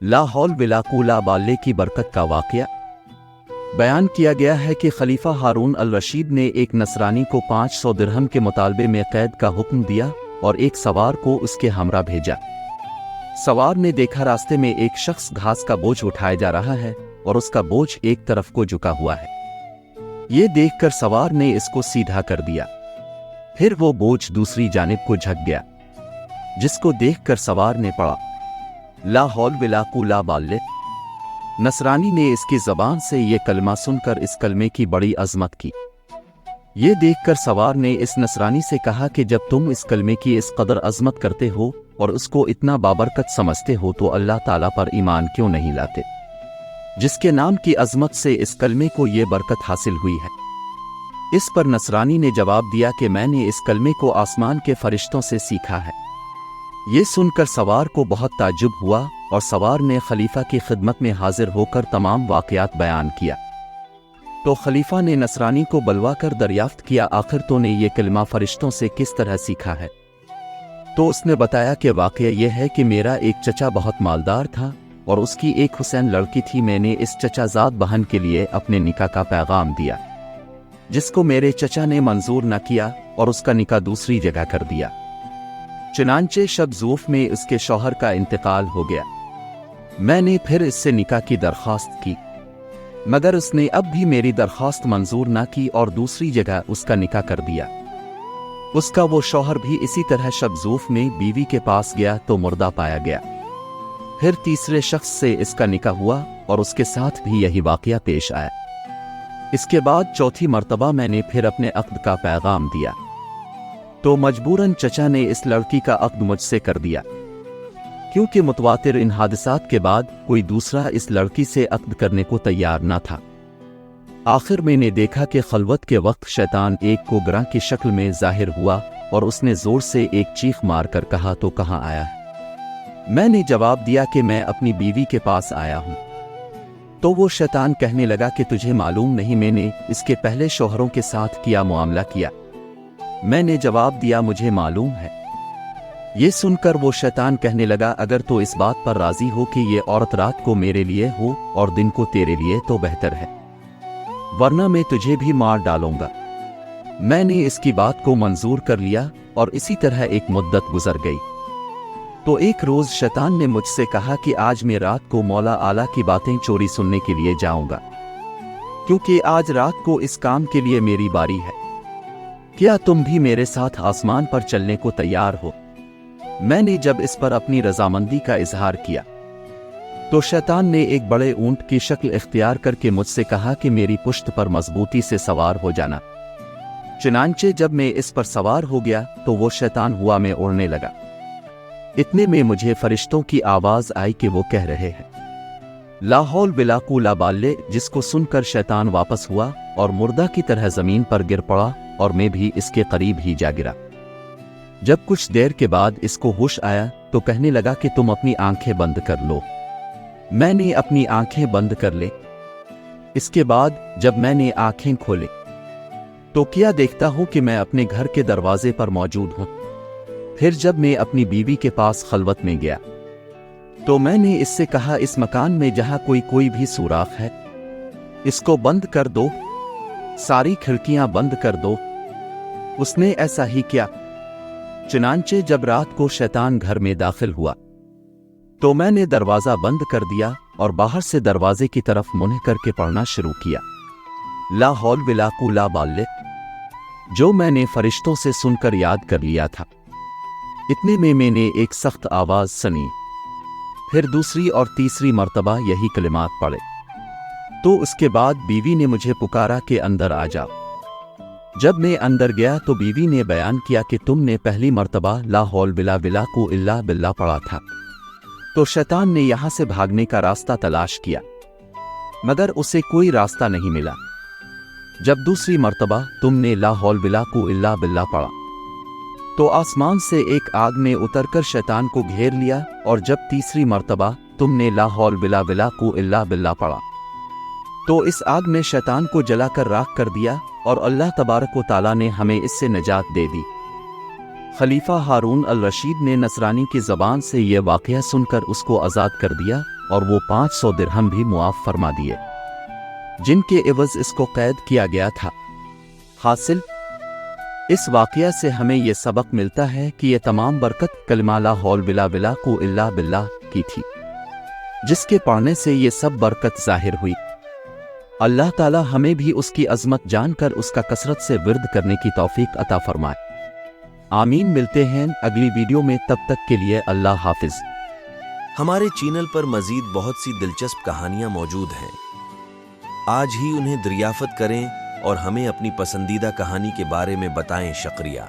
لا हौल वला कुव्वता बाल्ले की बरकत का वाक़या बयान किया गया है कि खलीफा हारून अल रशीद ने एक नसरानी को 500 दिरहम के मुतालबे में कैद का हुक्म दिया और एक सवार को उसके हमरा भेजा। सवार ने देखा रास्ते में एक शख्स घास का बोझ उठाया जा रहा है और उसका बोझ एक तरफ को झुका हुआ है। ये देखकर सवार ने इसको सीधा कर दिया। फिर वो बोझ दूसरी जानिब को झक गया, जिसको देखकर सवार ने पढ़ा ला हौल वला कुव्वता बाल्ले। नसरानी ने इसकी ज़बान से ये कलमा सुनकर इस कलमे की बड़ी अज़मत की। ये देखकर सवार ने इस नसरानी से कहा कि जब तुम इस कलमे की इस कदर अज़मत करते हो और उसको इतना बाबरकत समझते हो तो अल्लाह ताला पर ईमान क्यों नहीं लाते, जिसके नाम की अज़मत से इस कलमे को ये बरकत हासिल हुई है। इस पर नसरानी ने जवाब दिया कि मैंने इस कलमे को आसमान के फरिश्तों से सीखा है। ये सुनकर सवार को बहुत ताज्जुब हुआ और सवार ने खलीफा की खिदमत में हाजिर होकर तमाम वाक़यात बयान किया। तो खलीफा ने नसरानी को बुलवाकर दरियाफ्त किया, आखिर तूने ये कलमा फरिश्तों से किस तरह सीखा है। तो उसने बताया कि वाक़या यह है कि मेरा एक चचा बहुत मालदार था और उसकी एक हुसैन लड़की थी। मैंने इस चचाज़ाद बहन के लिए अपने निकाह का पैगाम दिया, जिसको मेरे चचा ने मंजूर न किया और उसका निकाह दूसरी जगह कर दिया। चुनांचे शब ज़ूफ़ में उसके शौहर का इंतकाल हो गया। मैंने फिर इससे निकाह की दरख्वास्त की, मगर उसने अब भी मेरी दरख्वास्त मंजूर न की और दूसरी जगह उसका निकाह कर दिया। उसका वो शौहर भी इसी तरह शब ज़ूफ़ में बीवी के पास गया तो मुर्दा पाया गया। फिर तीसरे शख्स से इसका निकाह हुआ और उसके साथ भी यही वाक़या पेश आया। इसके बाद चौथी मर्तबा मैंने फिर अपने अक़्द का पैगाम दिया तो मजबूरन चचा ने इस लड़की का अक़्द मुझसे कर दिया, क्योंकि मुतवातिर इन हादसात के बाद कोई दूसरा इस लड़की से अक़्द करने को तैयार न था। आखिर मैंने देखा कि खलवत के वक्त शैतान एक को ग्रां की शक्ल में ज़ाहिर हुआ और उसने ज़ोर से एक चीख मार कर कहा, तो कहाँ आया है। मैंने जवाब दिया कि मैं अपनी बीवी के पास आया हूँ। तो वो शैतान कहने लगा कि तुझे मालूम नहीं मैंने इसके पहले शौहरों के साथ किया मामला किया। मैंने जवाब दिया मुझे मालूम है। ये सुनकर वो शैतान कहने लगा, अगर तो इस बात पर राजी हो कि ये औरत रात को मेरे लिए हो और दिन को तेरे लिए तो बेहतर है, वरना मैं तुझे भी मार डालूंगा। मैंने इसकी बात को मंजूर कर लिया और इसी तरह एक मुद्दत गुजर गई। तो एक रोज शैतान ने मुझसे कहा कि आज मैं रात को मौला आला की बातें चोरी सुनने के लिए जाऊंगा, क्योंकि आज रात को इस काम के लिए मेरी बारी है। क्या तुम भी मेरे साथ आसमान पर चलने को तैयार हो। मैंने जब इस पर अपनी रजामंदी का इजहार किया तो शैतान ने एक बड़े ऊंट की शक्ल इख्तियार करके मुझसे कहा कि मेरी पुश्त पर मजबूती से सवार हो जाना। चुनांचे जब मैं इस पर सवार हो गया तो वो शैतान हुआ में उड़ने लगा। इतने में मुझे फरिश्तों की आवाज आई कि वो कह रहे हैं ला हौल वला कुव्वता बाल्ले, जिसको सुनकर शैतान वापस हुआ और मुर्दा की तरह जमीन पर गिर पड़ा और मैं भी इसके करीब ही जा गिरा। जब कुछ देर के बाद इसको होश आया तो कहने लगा कि तुम अपनी आंखें बंद कर लो। मैंने अपनी आंखें बंद कर ले। इसके बाद जब मैंने आंखें खोले तो क्या देखता हूं कि मैं अपने घर के दरवाजे पर मौजूद हूं। फिर जब मैं अपनी बीवी के पास खलवत में गया तो मैंने इससे कहा, इस मकान में जहां कोई भी सुराख है इसको बंद कर दो, सारी खिड़कियां बंद कर दो। उसने ऐसा ही किया। चुनांचे जब रात को शैतान घर में दाखिल हुआ तो मैंने दरवाजा बंद कर दिया और बाहर से दरवाजे की तरफ मुंह करके पढ़ना शुरू किया ला हौल वला कुव्वता बाल्ले, जो मैंने फरिश्तों से सुनकर याद कर लिया था। इतने में मैंने एक सख्त आवाज सुनी। फिर दूसरी और तीसरी मर्तबा यही कलिमात पढ़े। तो उसके बाद बीवी ने मुझे पुकारा कि अंदर आ जाओ। जब मैं अंदर गया तो बीवी ने बयान किया कि तुमने पहली मर्तबा ला हौल वला कुव्वता बिल्लाह पढ़ा था। तो शैतान ने यहां से भागने का रास्ता तलाश किया, मगर उसे कोई रास्ता नहीं मिला। जब दूसरी मर्तबा तुमने ला हौल वला कुव्वता बिल्लाह पढ़ा तो आसमान से एक आग ने उतरकर शैतान को घेर लिया, और जब तीसरी मर्तबा तुमने ला हौल वला कुव्वता बिल्लाह पढ़ा तो इस आग ने शैतान को जलाकर राख कर दिया और अल्लाह तबारक व तआला ने हमें इससे निजात दे दी। खलीफा हारून अल रशीद ने नसरानी की ज़बान से यह वाक़या सुनकर उसको आज़ाद कर दिया اور وہ 500 درہم بھی معاف فرما دیے جن کے عوض اس کو قید کیا گیا تھا۔ حاصل اس واقعہ سے ہمیں یہ سبق ملتا ہے کہ یہ تمام برکت کلمہ لا حول ولا قوت الا باللہ کی تھی، جس کے پڑھنے سے یہ سب برکت ظاہر ہوئی۔ اللہ تعالی ہمیں بھی اس کی عظمت جان کر اس کا کثرت سے ورد کرنے کی توفیق عطا فرمائے، آمین۔ ملتے ہیں اگلی ویڈیو میں، تب تک کے لیے اللہ حافظ۔ ہمارے چینل پر مزید بہت سی دلچسپ کہانیاں موجود ہیں، آج ہی انہیں دریافت کریں اور ہمیں اپنی پسندیدہ کہانی کے بارے میں بتائیں۔ شکریہ۔